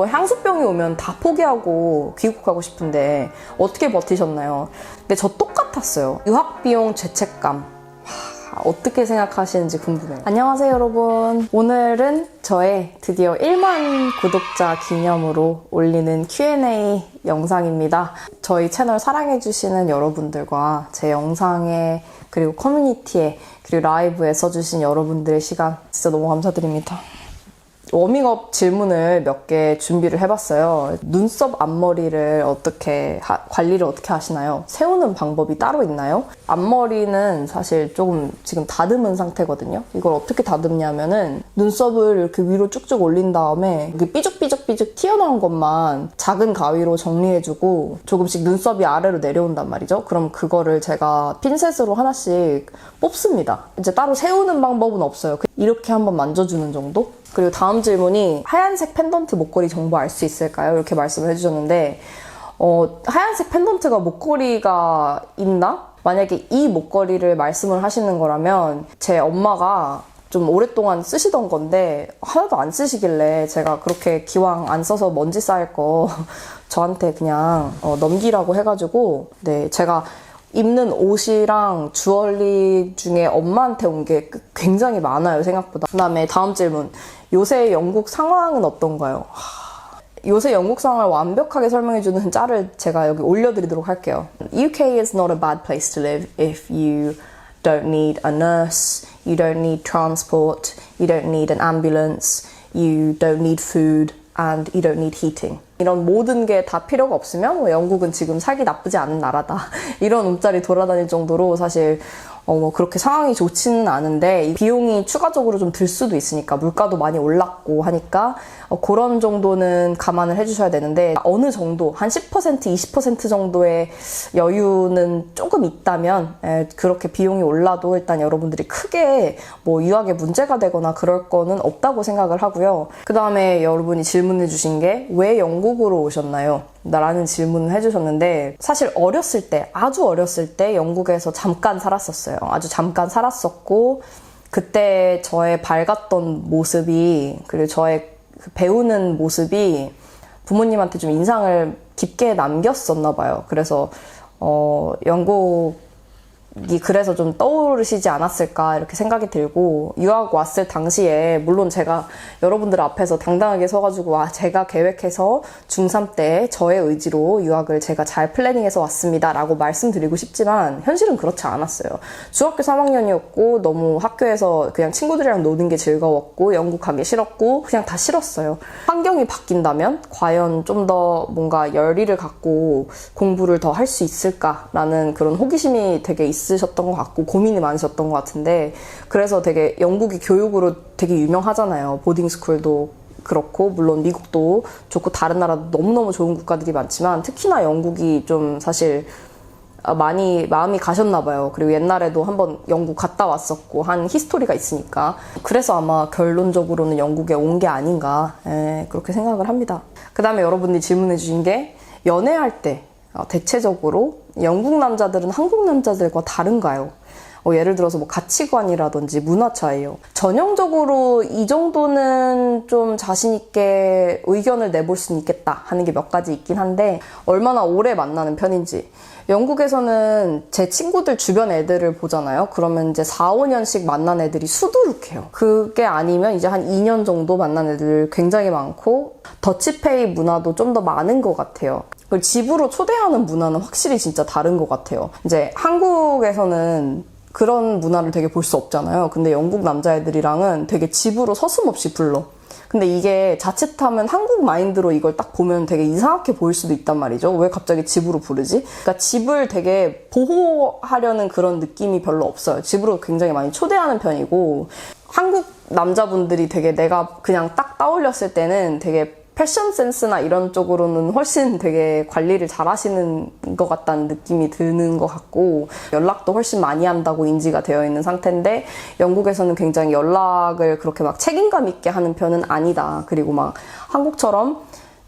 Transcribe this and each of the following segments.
향수병이 오면 다 포기하고 귀국하고 싶은데 어떻게 버티셨나요? 근데 저 똑같았어요. 유학비용 죄책감. 어떻게 생각하시는지 궁금해요. 안녕하세요 여러분. 오늘은 저의 드디어 1만 구독자 기념으로 올리는 Q&A 영상입니다. 저희 채널 사랑해주시는 여러분들과 제 영상에 그리고 커뮤니티에 그리고 라이브에 써주신 여러분들의 시간 진짜 너무 감사드립니다. 워밍업 질문을 몇 개 준비를 해봤어요. 눈썹 앞머리를 관리를 어떻게 하시나요? 세우는 방법이 따로 있나요? 앞머리는 사실 조금 지금 다듬은 상태거든요. 이걸 어떻게 다듬냐면은 눈썹을 이렇게 위로 쭉쭉 올린 다음에 삐죽삐죽 튀어나온 것만 작은 가위로 정리해주고 조금씩 눈썹이 아래로 내려온단 말이죠. 그럼 그거를 제가 핀셋으로 하나씩 뽑습니다. 이제 따로 세우는 방법은 없어요. 이렇게 한번 만져주는 정도? 그리고 다음 질문이 하얀색 펜던트 목걸이 정보 알 수 있을까요? 이렇게 말씀을 해주셨는데 하얀색 펜던트가 목걸이가 있나? 만약에 이 목걸이를 말씀을 하시는 거라면 제 엄마가 좀 오랫동안 쓰시던 건데 하나도 안 쓰시길래 제가 그렇게 기왕 안 써서 먼지 쌓일 거 저한테 그냥 넘기라고 해가지고 네, 제가 입는 옷이랑 주얼리 중에 엄마한테 온 게 굉장히 많아요, 생각보다. 그 다음에 다음 질문. 요새 영국 상황은 어떤가요? 요새 영국 상황을 완벽하게 설명해주는 짤을 제가 여기 올려드리도록 할게요. UK is not a bad place to live if you don't need a nurse, you don't need transport, you don't need an ambulance, you don't need food, and you don't need heating. 이런 모든 게 다 필요가 없으면 영국은 지금 살기 나쁘지 않은 나라다. 이런 움짤이 돌아다닐 정도로 사실 그렇게 상황이 좋지는 않은데 비용이 추가적으로 좀 들 수도 있으니까 물가도 많이 올랐고 하니까 그런 정도는 감안을 해주셔야 되는데 어느 정도 한 10% 20% 정도의 여유는 조금 있다면 그렇게 비용이 올라도 일단 여러분들이 크게 뭐 유학에 문제가 되거나 그럴 거는 없다고 생각을 하고요. 그 다음에 여러분이 질문해 주신 게 왜 영국으로 오셨나요? 라는 질문을 해주셨는데 사실 아주 어렸을 때 영국에서 잠깐 살았었어요. 아주 잠깐 살았었고 그때 저의 밝았던 모습이 그리고 저의 배우는 모습이 부모님한테 좀 인상을 깊게 남겼었나 봐요. 그래서 영국이 그래서 좀 떠오르시지 않았을까 이렇게 생각이 들고 유학 왔을 당시에 물론 제가 여러분들 앞에서 당당하게 서가지고 제가 계획해서 중3 때 저의 의지로 유학을 제가 잘 플래닝해서 왔습니다 라고 말씀드리고 싶지만 현실은 그렇지 않았어요. 중학교 3학년이었고 너무 학교에서 그냥 친구들이랑 노는 게 즐거웠고 영국 가기 싫었고 그냥 다 싫었어요. 환경이 바뀐다면 과연 좀 더 뭔가 열의를 갖고 공부를 더 할 수 있을까라는 그런 호기심이 되게 있으셨던 것 같고 고민이 많으셨던 것 같은데 그래서 되게 영국이 교육으로 되게 유명하잖아요. 보딩스쿨도 그렇고 물론 미국도 좋고 다른 나라도 너무너무 좋은 국가들이 많지만 특히나 영국이 좀 사실 많이 마음이 가셨나 봐요. 그리고 옛날에도 한번 영국 갔다 왔었고 한 히스토리가 있으니까 그래서 아마 결론적으로는 영국에 온 게 아닌가 그렇게 생각을 합니다. 그 다음에 여러분들이 질문해 주신 게 연애할 때 대체적으로 영국 남자들은 한국 남자들과 다른가요? 예를 들어서 뭐 가치관이라든지 문화 차이요. 전형적으로 이 정도는 좀 자신 있게 의견을 내볼 수는 있겠다 하는 게 몇 가지 있긴 한데 얼마나 오래 만나는 편인지. 영국에서는 제 친구들 주변 애들을 보잖아요. 그러면 이제 4, 5년씩 만난 애들이 수두룩해요. 그게 아니면 이제 한 2년 정도 만난 애들 굉장히 많고 더치페이 문화도 좀 더 많은 것 같아요. 그리고 집으로 초대하는 문화는 확실히 진짜 다른 것 같아요. 이제 한국에서는 그런 문화를 되게 볼 수 없잖아요. 근데 영국 남자애들이랑은 되게 집으로 서슴없이 불러. 근데 이게 자칫하면 한국 마인드로 이걸 딱 보면 되게 이상하게 보일 수도 있단 말이죠. 왜 갑자기 집으로 부르지? 그러니까 집을 되게 보호하려는 그런 느낌이 별로 없어요. 집으로 굉장히 많이 초대하는 편이고 한국 남자분들이 되게 내가 그냥 딱 떠올렸을 때는 되게 패션 센스나 이런 쪽으로는 훨씬 되게 관리를 잘 하시는 것 같다는 느낌이 드는 것 같고 연락도 훨씬 많이 한다고 인지가 되어 있는 상태인데 영국에서는 굉장히 연락을 그렇게 막 책임감 있게 하는 편은 아니다. 그리고 막 한국처럼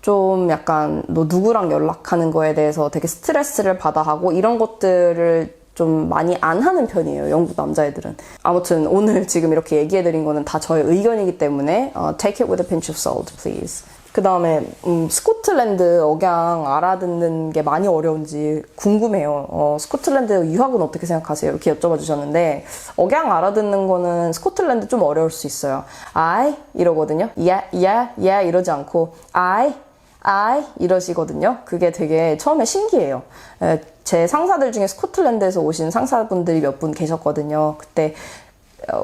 좀 약간 너 누구랑 연락하는 거에 대해서 되게 스트레스를 받아 하고 이런 것들을 좀 많이 안 하는 편이에요, 영국 남자애들은. 아무튼 오늘 지금 이렇게 얘기해드린 거는 다 저의 의견이기 때문에 take it with a pinch of salt, please. 그 다음에 스코틀랜드 억양 알아듣는 게 많이 어려운지 궁금해요. 스코틀랜드 유학은 어떻게 생각하세요? 이렇게 여쭤봐 주셨는데 억양 알아듣는 거는 스코틀랜드 좀 어려울 수 있어요. I 이러거든요. yeah 이러지 않고 I 이러시거든요. 그게 되게 처음에 신기해요. 제 상사들 중에 스코틀랜드에서 오신 상사분들이 몇 분 계셨거든요.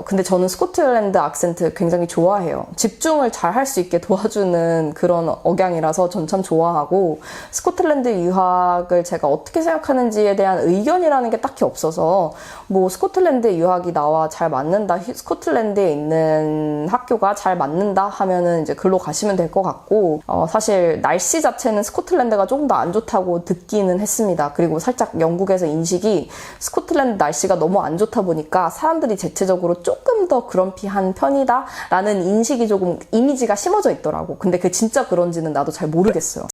근데 저는 스코틀랜드 악센트 굉장히 좋아해요. 집중을 잘 할 수 있게 도와주는 그런 억양이라서 전 참 좋아하고, 스코틀랜드 유학을 제가 어떻게 생각하는지에 대한 의견이라는 게 딱히 없어서 뭐 스코틀랜드 유학이 나와 잘 맞는다, 스코틀랜드에 있는 학교가 잘 맞는다 하면은 이제 글로 가시면 될 것 같고, 사실 날씨 자체는 스코틀랜드가 조금 더 안 좋다고 듣기는 했습니다. 그리고 살짝 영국에서 인식이 스코틀랜드 날씨가 너무 안 좋다 보니까 사람들이 대체적으로 조금 더 그럼피한 편이다 라는 인식이 조금 이미지가 심어져 있더라고. 근데 그게 진짜 그런지는 나도 잘 모르겠어요.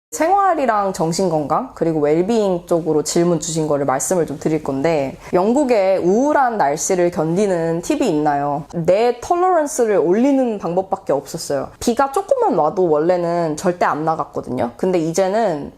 생활이랑 정신건강 그리고 웰비잉 쪽으로 질문 주신 거를 말씀을 좀 드릴 건데, 영국의 우울한 날씨를 견디는 팁이 있나요? 내 톨러런스를 올리는 방법밖에 없었어요. 비가 조금만 와도 원래는 절대 안 나갔거든요. 근데 이제는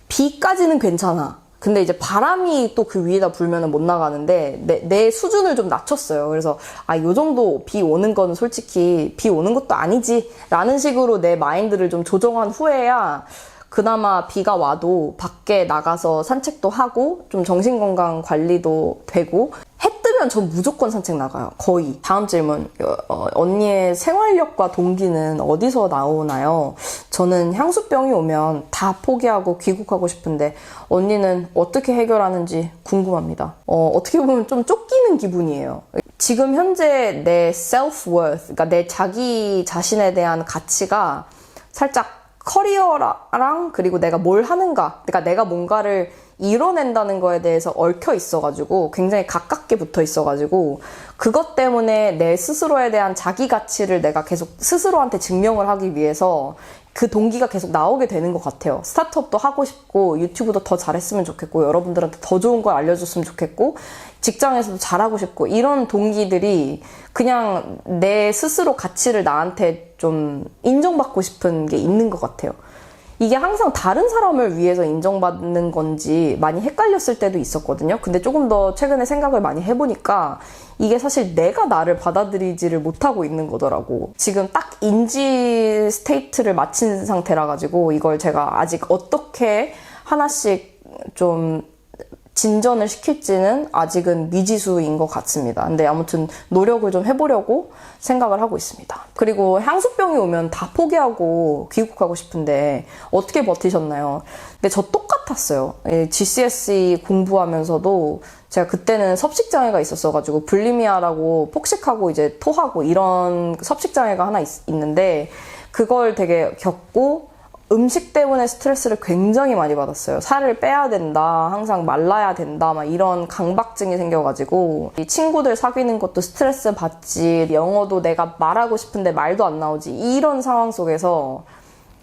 비까지는 괜찮아. 근데 이제 바람이 또 그 위에다 불면은 못 나가는데 내 수준을 좀 낮췄어요. 그래서 요 정도 비 오는 건 솔직히 비 오는 것도 아니지 라는 식으로 내 마인드를 좀 조정한 후에야 그나마 비가 와도 밖에 나가서 산책도 하고 좀 정신건강 관리도 되고, 해 뜨면 전 무조건 산책 나가요. 거의. 다음 질문. 언니의 생활력과 동기는 어디서 나오나요? 저는 향수병이 오면 다 포기하고 귀국하고 싶은데 언니는 어떻게 해결하는지 궁금합니다. 어떻게 보면 좀 쫓기는 기분이에요. 지금 현재 내 self-worth, 그러니까 내 자기 자신에 대한 가치가 살짝 커리어랑 그리고 내가 뭘 하는가, 그러니까 내가 뭔가를 이뤄낸다는 거에 대해서 얽혀 있어가지고 굉장히 가깝게 붙어 있어가지고, 그것 때문에 내 스스로에 대한 자기 가치를 내가 계속 스스로한테 증명을 하기 위해서 그 동기가 계속 나오게 되는 것 같아요. 스타트업도 하고 싶고, 유튜브도 더 잘했으면 좋겠고, 여러분들한테 더 좋은 걸 알려줬으면 좋겠고, 직장에서도 잘하고 싶고, 이런 동기들이 그냥 내 스스로 가치를 나한테 좀 인정받고 싶은 게 있는 것 같아요. 이게 항상 다른 사람을 위해서 인정받는 건지 많이 헷갈렸을 때도 있었거든요. 근데 조금 더 최근에 생각을 많이 해보니까 이게 사실 내가 나를 받아들이지를 못하고 있는 거더라고. 지금 딱 인지 스테이트를 마친 상태라 가지고 이걸 제가 아직 어떻게 하나씩 좀 진전을 시킬지는 아직은 미지수인 것 같습니다. 근데 아무튼 노력을 좀 해보려고 생각을 하고 있습니다. 그리고 향수병이 오면 다 포기하고 귀국하고 싶은데 어떻게 버티셨나요? 근데 저 똑같았어요. GCSE 공부하면서도 제가 그때는 섭식장애가 있었어가지고 불리미아라고 폭식하고 이제 토하고 이런 섭식장애가 하나 있는데, 그걸 되게 겪고 음식 때문에 스트레스를 굉장히 많이 받았어요. 살을 빼야 된다, 항상 말라야 된다, 막 이런 강박증이 생겨가지고, 이 친구들 사귀는 것도 스트레스 받지, 영어도 내가 말하고 싶은데 말도 안 나오지, 이런 상황 속에서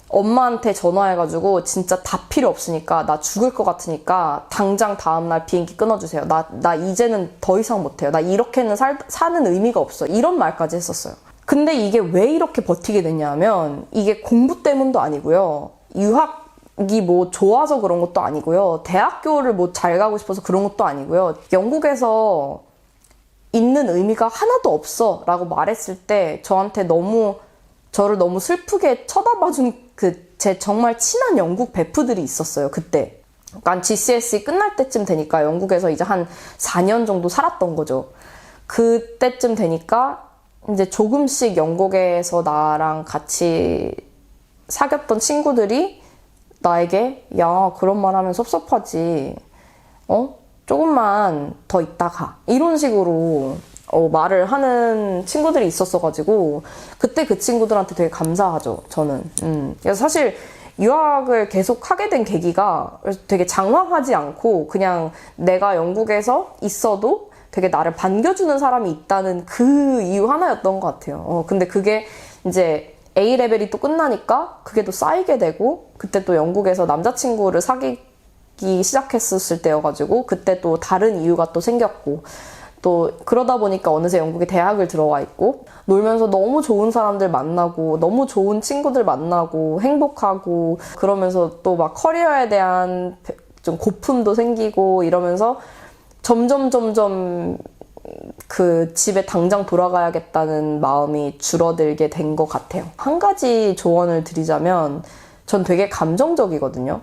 엄마한테 전화해가지고 진짜 다 필요 없으니까, 나 죽을 것 같으니까 당장 다음날 비행기 끊어주세요. 나 이제는 더 이상 못해요. 나 이렇게는 사는 의미가 없어. 이런 말까지 했었어요. 근데 이게 왜 이렇게 버티게 됐냐면, 이게 공부 때문도 아니고요, 유학이 뭐 좋아서 그런 것도 아니고요, 대학교를 뭐 잘 가고 싶어서 그런 것도 아니고요, 영국에서 있는 의미가 하나도 없어 라고 말했을 때 저를 너무 슬프게 쳐다봐준 제 정말 친한 영국 베프들이 있었어요, 그때. 그러니까 GCSE 끝날 때쯤 되니까 영국에서 이제 한 4년 정도 살았던 거죠. 그때쯤 되니까 이제 조금씩 영국에서 나랑 같이 사귀었던 친구들이 나에게, 야, 그런 말 하면 섭섭하지, 조금만 더 있다 가, 이런 식으로 말을 하는 친구들이 있었어가지고, 그때 그 친구들한테 되게 감사하죠, 저는. 그래서 사실 유학을 계속 하게 된 계기가 되게 장황하지 않고, 그냥 내가 영국에서 있어도 되게 나를 반겨주는 사람이 있다는 그 이유 하나였던 것 같아요. 근데 그게 이제 A레벨이 또 끝나니까 그게 또 쌓이게 되고, 그때 또 영국에서 남자친구를 사귀기 시작했었을 때여가지고, 그때 또 다른 이유가 또 생겼고, 또 그러다 보니까 어느새 영국에 대학을 들어와 있고 놀면서 너무 좋은 사람들 만나고 너무 좋은 친구들 만나고 행복하고 그러면서 또 막 커리어에 대한 좀 고품도 생기고 이러면서 점점 그 집에 당장 돌아가야겠다는 마음이 줄어들게 된 것 같아요. 한 가지 조언을 드리자면 전 되게 감정적이거든요.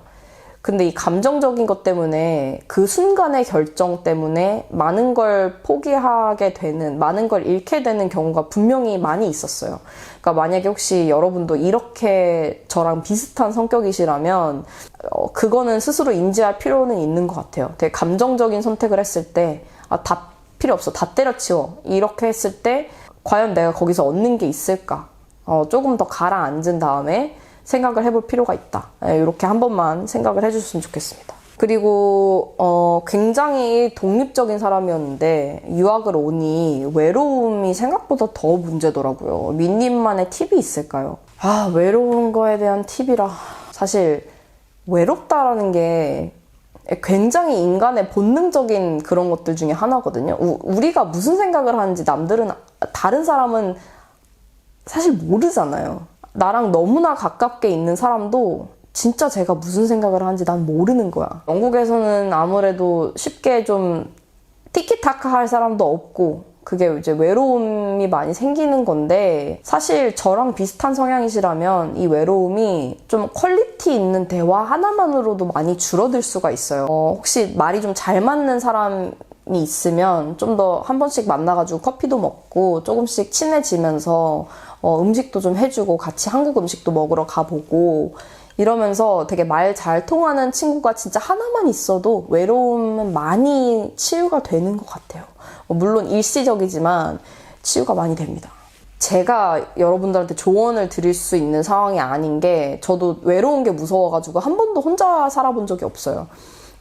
근데 이 감정적인 것 때문에 그 순간의 결정 때문에 많은 걸 포기하게 되는, 많은 걸 잃게 되는 경우가 분명히 많이 있었어요. 그러니까 만약에 혹시 여러분도 이렇게 저랑 비슷한 성격이시라면 그거는 스스로 인지할 필요는 있는 것 같아요. 되게 감정적인 선택을 했을 때 다 필요 없어. 다 때려치워. 이렇게 했을 때 과연 내가 거기서 얻는 게 있을까? 조금 더 가라앉은 다음에 생각을 해볼 필요가 있다. 이렇게 한 번만 생각을 해주셨으면 좋겠습니다. 그리고 굉장히 독립적인 사람이었는데 유학을 오니 외로움이 생각보다 더 문제더라고요. 민님만의 팁이 있을까요? 외로운 거에 대한 팁이라 사실 외롭다라는 게 굉장히 인간의 본능적인 그런 것들 중에 하나거든요. 우리가 무슨 생각을 하는지 남들은, 다른 사람은 사실 모르잖아요. 나랑 너무나 가깝게 있는 사람도 진짜 제가 무슨 생각을 하는지 난 모르는 거야. 영국에서는 아무래도 쉽게 좀 티키타카 할 사람도 없고 그게 이제 외로움이 많이 생기는 건데 사실 저랑 비슷한 성향이시라면 이 외로움이 좀 퀄리티 있는 대화 하나만으로도 많이 줄어들 수가 있어요. 혹시 말이 좀 잘 맞는 사람이 있으면 좀 더 한 번씩 만나가지고 커피도 먹고 조금씩 친해지면서 음식도 좀 해주고 같이 한국 음식도 먹으러 가보고 이러면서 되게 말 잘 통하는 친구가 진짜 하나만 있어도 외로움은 많이 치유가 되는 것 같아요. 물론 일시적이지만 치유가 많이 됩니다. 제가 여러분들한테 조언을 드릴 수 있는 상황이 아닌 게 저도 외로운 게 무서워가지고 한 번도 혼자 살아본 적이 없어요.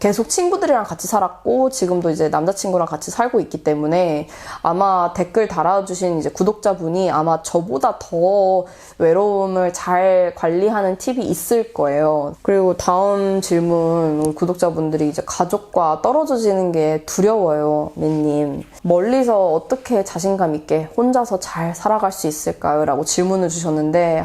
계속 친구들이랑 같이 살았고 지금도 이제 남자친구랑 같이 살고 있기 때문에 아마 댓글 달아주신 이제 구독자분이 아마 저보다 더 외로움을 잘 관리하는 팁이 있을 거예요. 그리고 다음 질문, 우리 구독자분들이 이제 가족과 떨어져 지는 게 두려워요, 민님. 멀리서 어떻게 자신감 있게 혼자서 잘 살아갈 수 있을까요? 라고 질문을 주셨는데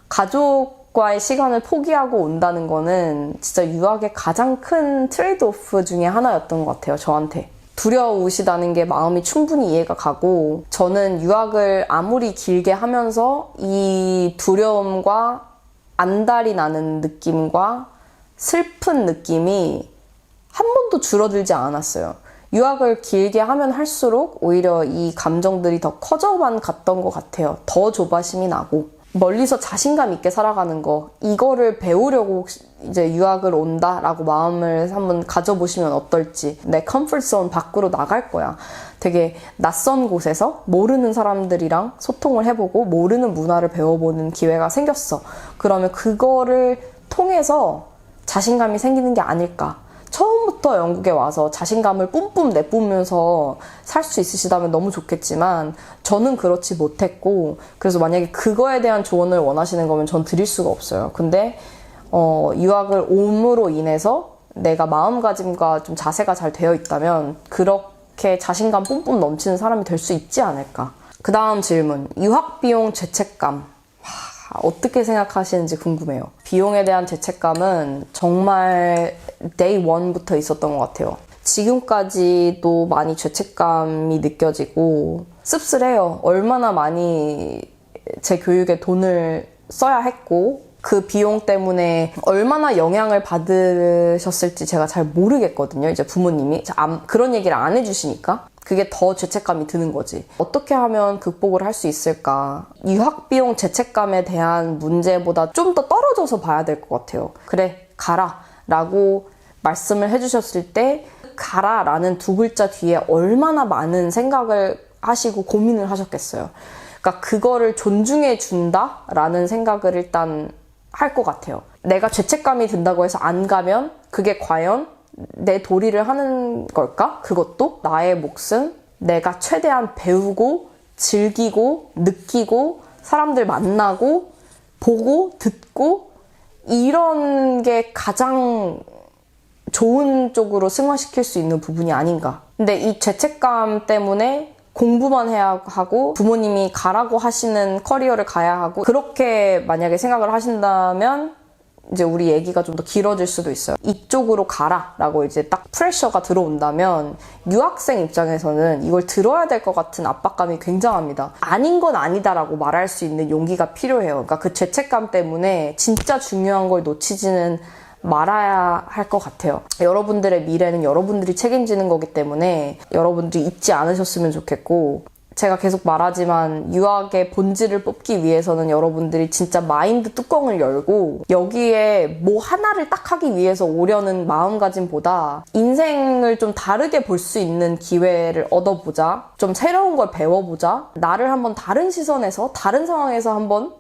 가족과의 시간을 포기하고 온다는 거는 진짜 유학의 가장 큰 트레이드오프 중에 하나였던 것 같아요, 저한테. 두려우시다는 게 마음이 충분히 이해가 가고 저는 유학을 아무리 길게 하면서 이 두려움과 안달이 나는 느낌과 슬픈 느낌이 한 번도 줄어들지 않았어요. 유학을 길게 하면 할수록 오히려 이 감정들이 더 커져만 갔던 것 같아요. 더 조바심이 나고 멀리서 자신감 있게 살아가는 거, 이거를 배우려고 이제 유학을 온다라고 마음을 한번 가져보시면 어떨지. 내 컴포트 존 밖으로 나갈 거야. 되게 낯선 곳에서 모르는 사람들이랑 소통을 해보고 모르는 문화를 배워보는 기회가 생겼어. 그러면 그거를 통해서 자신감이 생기는 게 아닐까. 처음부터 영국에 와서 자신감을 뿜뿜 내뿜으면서 살 수 있으시다면 너무 좋겠지만 저는 그렇지 못했고 그래서 만약에 그거에 대한 조언을 원하시는 거면 전 드릴 수가 없어요. 근데 유학을 옴으로 인해서 내가 마음가짐과 좀 자세가 잘 되어 있다면 그렇게 자신감 뿜뿜 넘치는 사람이 될 수 있지 않을까. 그 다음 질문, 유학비용 죄책감. 어떻게 생각하시는지 궁금해요. 비용에 대한 죄책감은 정말 day one부터 있었던 것 같아요. 지금까지도 많이 죄책감이 느껴지고 씁쓸해요. 얼마나 많이 제 교육에 돈을 써야 했고 그 비용 때문에 얼마나 영향을 받으셨을지 제가 잘 모르겠거든요. 이제 부모님이 그런 얘기를 안 해주시니까 그게 더 죄책감이 드는 거지. 어떻게 하면 극복을 할 수 있을까? 유학비용 죄책감에 대한 문제보다 좀 더 떨어져서 봐야 될 것 같아요. 그래, 가라 라고 말씀을 해주셨을 때 가라 라는 두 글자 뒤에 얼마나 많은 생각을 하시고 고민을 하셨겠어요. 그러니까 그거를 존중해 준다 라는 생각을 일단 할 것 같아요. 내가 죄책감이 든다고 해서 안 가면 그게 과연 내 도리를 하는 걸까? 그것도 나의 몫은 내가 최대한 배우고 즐기고 느끼고 사람들 만나고 보고 듣고 이런 게 가장 좋은 쪽으로 승화시킬 수 있는 부분이 아닌가. 근데 이 죄책감 때문에 공부만 해야 하고 부모님이 가라고 하시는 커리어를 가야 하고 그렇게 만약에 생각을 하신다면 이제 우리 얘기가 좀 더 길어질 수도 있어요. 이쪽으로 가라 라고 이제 딱 프레셔가 들어온다면 유학생 입장에서는 이걸 들어야 될 것 같은 압박감이 굉장합니다. 아닌 건 아니다라고 말할 수 있는 용기가 필요해요. 그러니까 그 죄책감 때문에 진짜 중요한 걸 놓치지는 말아야 할 것 같아요. 여러분들의 미래는 여러분들이 책임지는 거기 때문에 여러분들이 잊지 않으셨으면 좋겠고, 제가 계속 말하지만 유학의 본질을 뽑기 위해서는 여러분들이 진짜 마인드 뚜껑을 열고 여기에 뭐 하나를 딱 하기 위해서 오려는 마음가짐보다 인생을 좀 다르게 볼 수 있는 기회를 얻어보자, 좀 새로운 걸 배워보자, 나를 한번 다른 시선에서 다른 상황에서 한번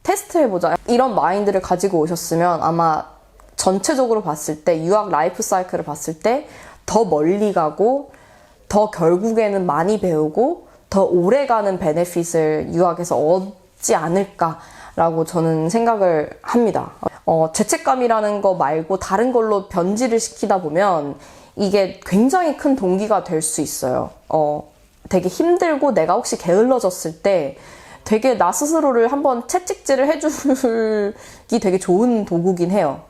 테스트해보자, 이런 마인드를 가지고 오셨으면 아마 전체적으로 봤을 때 유학 라이프 사이클을 봤을 때 더 멀리 가고 더 결국에는 많이 배우고 더 오래가는 베네핏을 유학에서 얻지 않을까라고 저는 생각을 합니다. 죄책감이라는 거 말고 다른 걸로 변질을 시키다 보면 이게 굉장히 큰 동기가 될 수 있어요. 되게 힘들고 내가 혹시 게을러졌을 때 되게 나 스스로를 한번 채찍질을 해주기 되게 좋은 도구긴 해요.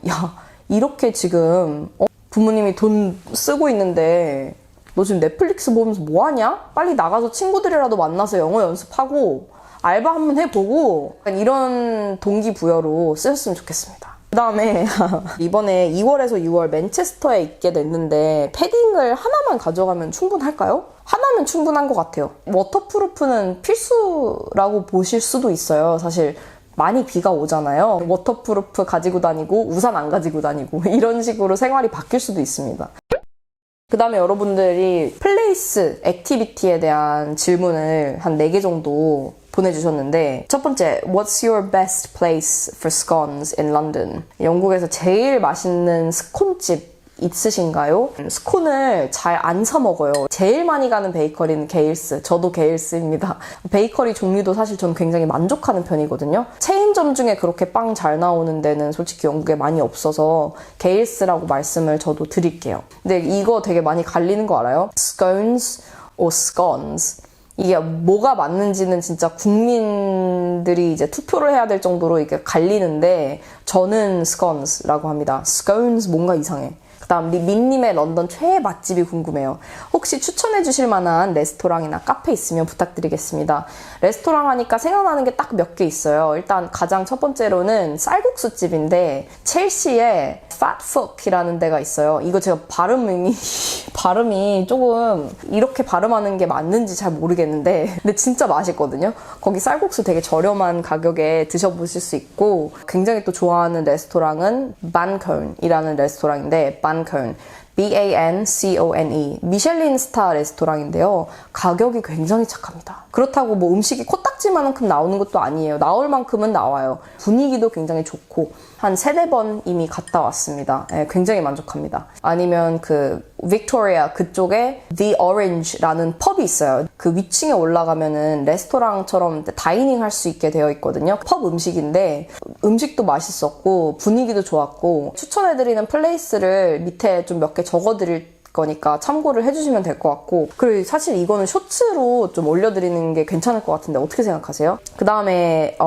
야, 이렇게 지금 부모님이 돈 쓰고 있는데 너 지금 넷플릭스 보면서 뭐하냐? 빨리 나가서 친구들이라도 만나서 영어 연습하고 알바 한번 해보고, 이런 동기부여로 쓰셨으면 좋겠습니다. 그 다음에 이번에 2월에서 6월 맨체스터에 있게 됐는데 패딩을 하나만 가져가면 충분할까요? 하나면 충분한 것 같아요. 워터프루프는 필수라고 보실 수도 있어요. 사실 많이 비가 오잖아요. 워터프루프 가지고 다니고 우산 안 가지고 다니고 이런 식으로 생활이 바뀔 수도 있습니다. 그 다음에 여러분들이 플레이스, 액티비티에 대한 질문을 한 4개 정도 보내주셨는데, 첫 번째, What's your best place for scones in London? 영국에서 제일 맛있는 스콘집 있으신가요? 스콘을 잘 안 사 먹어요. 제일 많이 가는 베이커리는 게일스. 저도 게일스입니다. 베이커리 종류도 사실 저는 굉장히 만족하는 편이거든요. 체인점 중에 그렇게 빵 잘 나오는 데는 솔직히 영국에 많이 없어서 게일스라고 말씀을 저도 드릴게요. 근데 이거 되게 많이 갈리는 거 알아요? Scones or scones. 이게 뭐가 맞는지는 진짜 국민들이 이제 투표를 해야 될 정도로 이게 갈리는데, 저는 scones라고 합니다. scones 뭔가 이상해. 그다음 민님의 런던 최애 맛집이 궁금해요. 혹시 추천해 주실 만한 레스토랑이나 카페 있으면 부탁드리겠습니다. 레스토랑 하니까 생각나는 게 딱 몇 개 있어요. 일단 가장 첫 번째로는 쌀국수 집인데 첼시에 Fatfoot이라는 데가 있어요. 이거 제가 발음이 조금 이렇게 발음하는 게 맞는지 잘 모르겠는데 근데 진짜 맛있거든요. 거기 쌀국수 되게 저렴한 가격에 드셔보실 수 있고, 굉장히 또 좋아하는 레스토랑은 Bancone 레스토랑인데, Bancone, B-A-N-C-O-N-E, 미슐린 스타 레스토랑인데요. 가격이 굉장히 착합니다. 그렇다고 뭐 음식이 코딱지만큼 나오는 것도 아니에요. 나올 만큼은 나와요. 분위기도 굉장히 좋고 한 3-4번 이미 갔다 왔습니다. 네, 굉장히 만족합니다. 아니면 그 빅토리아 그쪽에 The Orange라는 펍이 있어요. 그 위층에 올라가면은 레스토랑처럼 다이닝 할 수 있게 되어 있거든요. 펍 음식인데 음식도 맛있었고 분위기도 좋았고, 추천해드리는 플레이스를 밑에 좀 몇 개 적어드릴 거니까 참고를 해주시면 될 것 같고, 그리고 사실 이거는 쇼츠로 좀 올려드리는 게 괜찮을 것 같은데 어떻게 생각하세요? 그 다음에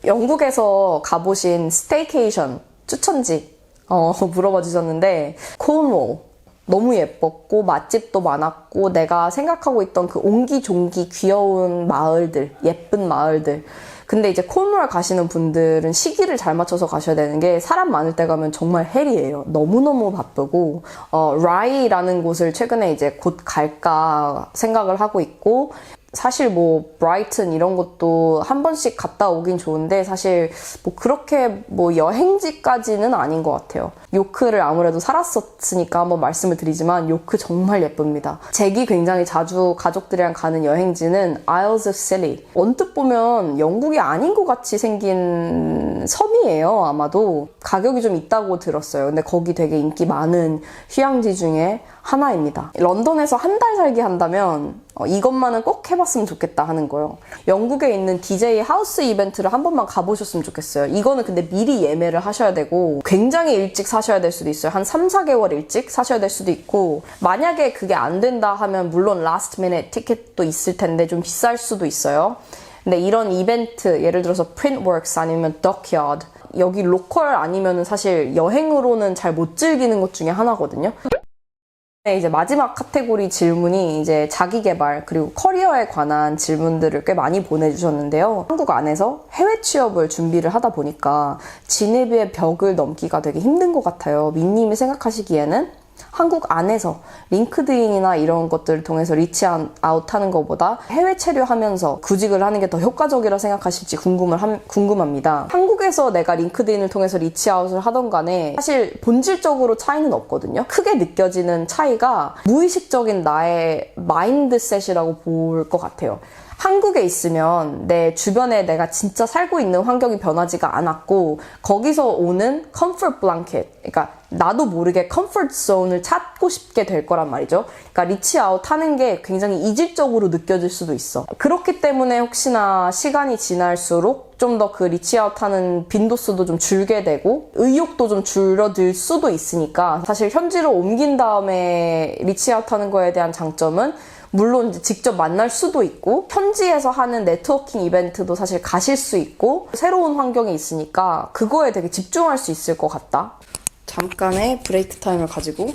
영국에서 가보신 스테이케이션 추천지 물어봐 주셨는데, 코르누올 너무 예뻤고 맛집도 많았고 내가 생각하고 있던 그 옹기종기 귀여운 마을들, 예쁜 마을들. 근데 이제 코르누올 가시는 분들은 시기를 잘 맞춰서 가셔야 되는 게, 사람 많을 때 가면 정말 헬이에요. 너무너무 바쁘고, 라이라는 곳을 최근에 이제 곧 갈까 생각을 하고 있고, 사실 뭐 브라이튼 이런 것도 한 번씩 갔다 오긴 좋은데 사실 뭐 그렇게 뭐 여행지까지는 아닌 것 같아요. 요크를 아무래도 살았었으니까 한번 말씀을 드리지만 요크 정말 예쁩니다. 잭이 굉장히 자주 가족들이랑 가는 여행지는 Isles of Scilly. 언뜻 보면 영국이 아닌 것 같이 생긴 섬이에요. 아마도 가격이 좀 있다고 들었어요. 근데 거기 되게 인기 많은 휴양지 중에 하나입니다. 런던에서 한 달 살기 한다면 이것만은 꼭 해봤으면 좋겠다 하는 거예요. 영국에 있는 DJ 하우스 이벤트를 한 번만 가보셨으면 좋겠어요. 이거는 근데 미리 예매를 하셔야 되고 굉장히 일찍 사셔야 될 수도 있어요. 한 3, 4개월 일찍 사셔야 될 수도 있고, 만약에 그게 안 된다 하면 물론 라스트 미닛 티켓도 있을 텐데 좀 비쌀 수도 있어요. 근데 이런 이벤트, 예를 들어서 프린트웍스 아니면 덕야드, 여기 로컬 아니면은 사실 여행으로는 잘 못 즐기는 것 중에 하나거든요. 이제 마지막 카테고리 질문이 이제 자기개발 그리고 커리어에 관한 질문들을 꽤 많이 보내주셨는데요. 한국 안에서 해외 취업을 준비를 하다 보니까 진입의 벽을 넘기가 되게 힘든 것 같아요. 민님이 생각하시기에는 한국 안에서 링크드인이나 이런 것들을 통해서 리치아웃하는 것보다 해외 체류하면서 구직을 하는 게 더 효과적이라 생각하실지 궁금합니다. 한국에서 내가 링크드인을 통해서 리치아웃을 하던 간에 사실 본질적으로 차이는 없거든요. 크게 느껴지는 차이가 무의식적인 나의 마인드셋이라고 볼 것 같아요. 한국에 있으면 내 주변에 내가 진짜 살고 있는 환경이 변하지가 않았고, 거기서 오는 컴포트 블랭켓, 그러니까 나도 모르게 컴포트 존을 찾고 싶게 될 거란 말이죠. 그러니까 리치아웃 하는 게 굉장히 이질적으로 느껴질 수도 있어. 그렇기 때문에 혹시나 시간이 지날수록 좀 더 그 리치아웃 하는 빈도수도 좀 줄게 되고 의욕도 좀 줄어들 수도 있으니까, 사실 현지로 옮긴 다음에 리치아웃 하는 거에 대한 장점은 물론 이제 직접 만날 수도 있고, 현지에서 하는 네트워킹 이벤트도 사실 가실 수 있고, 새로운 환경에 있으니까 그거에 되게 집중할 수 있을 것 같다. 잠깐의 브레이크 타임을 가지고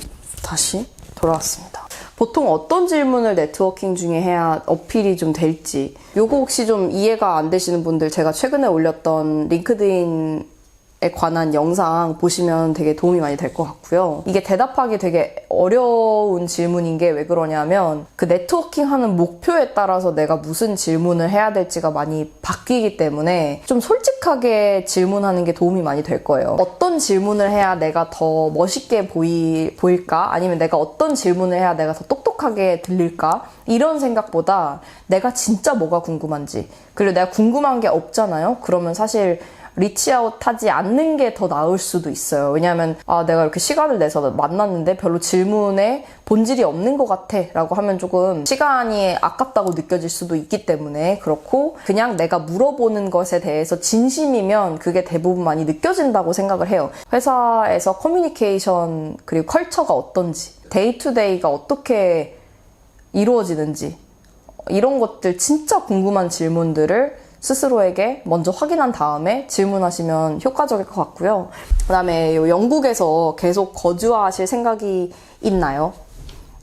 다시 돌아왔습니다. 보통 어떤 질문을 네트워킹 중에 해야 어필이 좀 될지, 요거 혹시 좀 이해가 안 되시는 분들, 제가 최근에 올렸던 링크드인 에 관한 영상 보시면 되게 도움이 많이 될 것 같고요. 이게 대답하기 되게 어려운 질문인 게 왜 그러냐면, 그 네트워킹하는 목표에 따라서 내가 무슨 질문을 해야 될지가 많이 바뀌기 때문에 좀 솔직하게 질문하는 게 도움이 많이 될 거예요. 어떤 질문을 해야 내가 더 멋있게 보일까? 아니면 내가 어떤 질문을 해야 내가 더 똑똑하게 들릴까? 이런 생각보다 내가 진짜 뭐가 궁금한지, 그리고 내가 궁금한 게 없잖아요? 그러면 사실 리치아웃 하지 않는 게 더 나을 수도 있어요. 왜냐하면 내가 이렇게 시간을 내서 만났는데 별로 질문에 본질이 없는 것 같아 라고 하면 조금 시간이 아깝다고 느껴질 수도 있기 때문에 그렇고, 그냥 내가 물어보는 것에 대해서 진심이면 그게 대부분 많이 느껴진다고 생각을 해요. 회사에서 커뮤니케이션 그리고 컬처가 어떤지, 데이투데이가 어떻게 이루어지는지, 이런 것들 진짜 궁금한 질문들을 스스로에게 먼저 확인한 다음에 질문하시면 효과적일 것 같고요. 그 다음에 영국에서 계속 거주하실 생각이 있나요?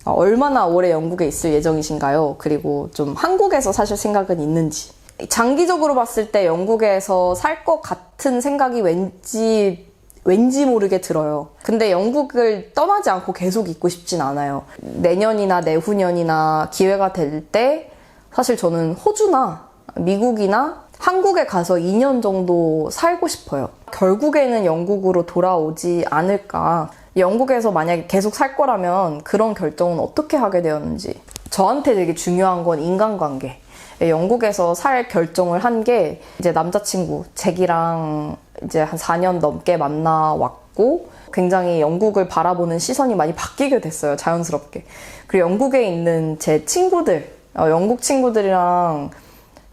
얼마나 오래 영국에 있을 예정이신가요? 그리고 좀 한국에서 사실 생각은 있는지. 장기적으로 봤을 때 영국에서 살 것 같은 생각이 왠지 모르게 들어요. 근데 영국을 떠나지 않고 계속 있고 싶진 않아요. 내년이나 내후년이나 기회가 될 때 사실 저는 호주나 미국이나 한국에 가서 2년 정도 살고 싶어요. 결국에는 영국으로 돌아오지 않을까. 영국에서 만약에 계속 살 거라면 그런 결정은 어떻게 하게 되었는지. 저한테 되게 중요한 건 인간관계. 영국에서 살 결정을 한 게 이제 남자친구 잭이랑 이제 한 4년 넘게 만나왔고, 굉장히 영국을 바라보는 시선이 많이 바뀌게 됐어요, 자연스럽게. 그리고 영국에 있는 제 친구들, 영국 친구들이랑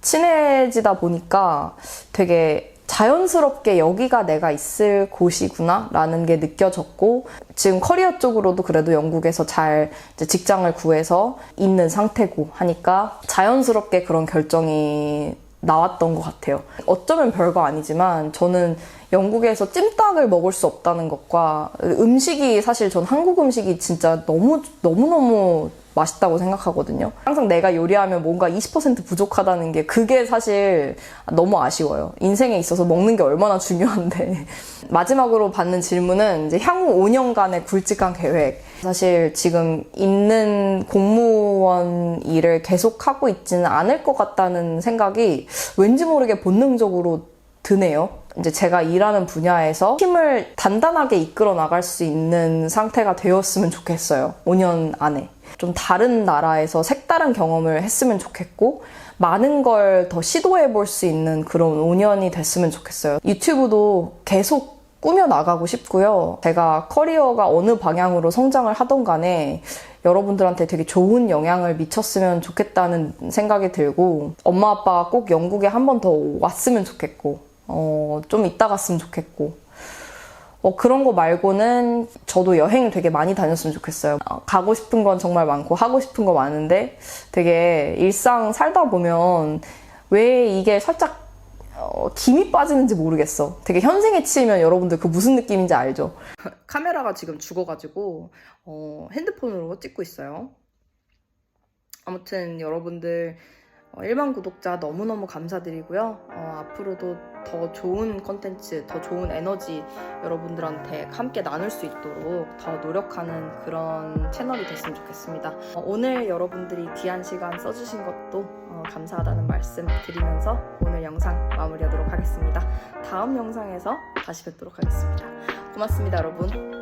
친해지다 보니까 되게 자연스럽게 여기가 내가 있을 곳이구나 라는 게 느껴졌고, 지금 커리어 쪽으로도 그래도 영국에서 잘 이제 직장을 구해서 있는 상태고 하니까 자연스럽게 그런 결정이 나왔던 것 같아요. 어쩌면 별거 아니지만 저는 영국에서 찜닭을 먹을 수 없다는 것과, 음식이 사실 전 한국 음식이 진짜 너무너무 맛있다고 생각하거든요. 항상 내가 요리하면 뭔가 20% 부족하다는 게, 그게 사실 너무 아쉬워요. 인생에 있어서 먹는 게 얼마나 중요한데. 마지막으로 받는 질문은 이제 향후 5년간의 굵직한 계획. 사실 지금 있는 공무원 일을 계속하고 있지는 않을 것 같다는 생각이 왠지 모르게 본능적으로 드네요. 이제 제가 일하는 분야에서 팀을 단단하게 이끌어 나갈 수 있는 상태가 되었으면 좋겠어요. 5년 안에. 좀 다른 나라에서 색다른 경험을 했으면 좋겠고, 많은 걸 더 시도해 볼 수 있는 그런 5년이 됐으면 좋겠어요. 유튜브도 계속 꾸며나가고 싶고요. 제가 커리어가 어느 방향으로 성장을 하던 간에 여러분들한테 되게 좋은 영향을 미쳤으면 좋겠다는 생각이 들고, 엄마 아빠가 꼭 영국에 한 번 더 왔으면 좋겠고, 좀 이따 갔으면 좋겠고, 그런 거 말고는 저도 여행 되게 많이 다녔으면 좋겠어요. 가고 싶은 건 정말 많고 하고 싶은 거 많은데 되게 일상 살다 보면 왜 이게 살짝 김이 빠지는지 모르겠어. 되게 현생에 치면 여러분들 그 무슨 느낌인지 알죠? 카메라가 지금 죽어가지고 핸드폰으로 찍고 있어요. 아무튼 여러분들 일반 구독자 너무너무 감사드리고요. 앞으로도 더 좋은 컨텐츠, 더 좋은 에너지 여러분들한테 함께 나눌 수 있도록 더 노력하는 그런 채널이 됐으면 좋겠습니다. 오늘 여러분들이 귀한 시간 써주신 것도 감사하다는 말씀 드리면서 오늘 영상 마무리하도록 하겠습니다. 다음 영상에서 다시 뵙도록 하겠습니다. 고맙습니다, 여러분.